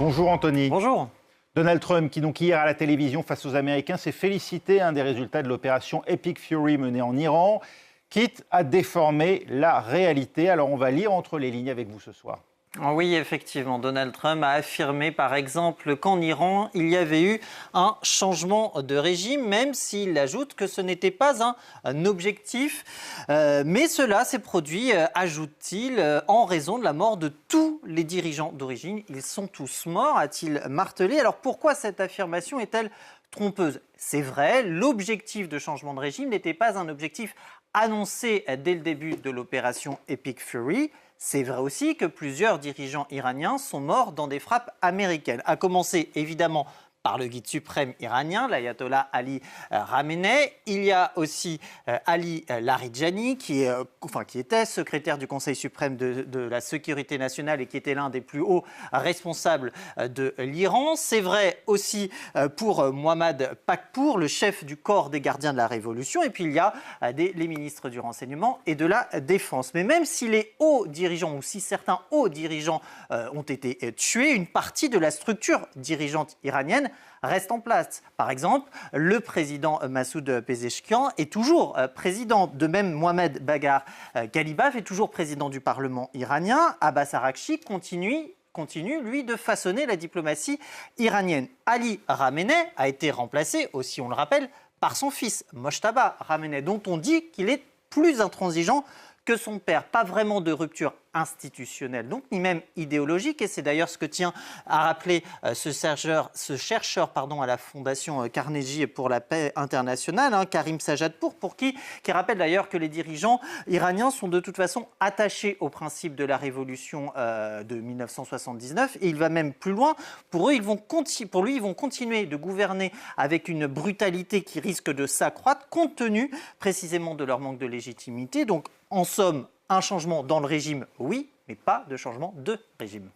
Bonjour Anthony. Bonjour. Donald Trump, qui donc hier à la télévision face aux Américains, s'est félicité des résultats de l'opération Epic Fury menée en Iran, quitte à déformer la réalité. Alors on va lire entre les lignes avec vous ce soir. Oui, effectivement, Donald Trump a affirmé par exemple qu'en Iran, il y avait eu un changement de régime, même s'il ajoute que ce n'était pas un objectif. Mais cela s'est produit, ajoute-t-il, en raison de la mort de tous les dirigeants d'origine. Ils sont tous morts, a-t-il martelé. Alors pourquoi cette affirmation est-elle trompeuse? C'est vrai, l'objectif de changement de régime n'était pas un objectif annoncé dès le début de l'opération Epic Fury. C'est vrai aussi que plusieurs dirigeants iraniens sont morts dans des frappes américaines, à commencer évidemment par le guide suprême iranien, l'ayatollah Ali Khamenei. Il y a aussi Ali Larijani, qui était secrétaire du Conseil suprême de la sécurité nationale et qui était l'un des plus hauts responsables de l'Iran. C'est vrai aussi pour Mohammad Pakpour, le chef du corps des gardiens de la Révolution. Et puis il y a les ministres du renseignement et de la défense. Mais même si les hauts dirigeants, ou si certains hauts dirigeants ont été tués, une partie de la structure dirigeante iranienne reste en place. Par exemple, le président Massoud Pezeshkian est toujours président. De même, Mohamed Baghar Ghalibaf est toujours président du Parlement iranien. Abbas Araghchi continue, lui, de façonner la diplomatie iranienne. Ali Khamenei a été remplacé, aussi on le rappelle, par son fils, Mojtaba Khamenei, dont on dit qu'il est plus intransigeant que son père. Pas vraiment de rupture institutionnelle, donc, ni même idéologique. Et c'est d'ailleurs ce que tient à rappeler ce chercheur à la Fondation Carnegie pour la paix internationale, Karim Sajadpour, qui rappelle d'ailleurs que les dirigeants iraniens sont de toute façon attachés aux principes de la révolution de 1979. Et il va même plus loin. Pour lui, ils vont continuer de gouverner avec une brutalité qui risque de s'accroître, compte tenu précisément de leur manque de légitimité. Donc, en somme, un changement dans le régime, oui, mais pas de changement de régime.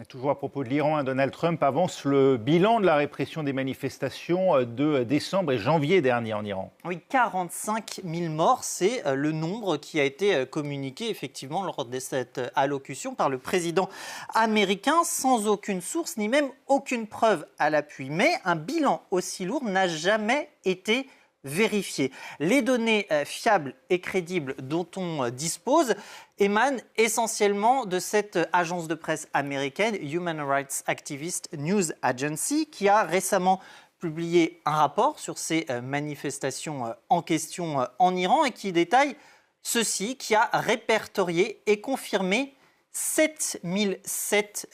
Et toujours à propos de l'Iran, Donald Trump avance le bilan de la répression des manifestations de décembre et janvier dernier en Iran. Oui, 45 000 morts, c'est le nombre qui a été communiqué effectivement lors de cette allocution par le président américain, sans aucune source ni même aucune preuve à l'appui. Mais un bilan aussi lourd n'a jamais été vérifier. Les données fiables et crédibles dont on dispose émanent essentiellement de cette agence de presse américaine, Human Rights Activist News Agency, qui a récemment publié un rapport sur ces manifestations en question en Iran et qui détaille ceci, qui a répertorié et confirmé 7007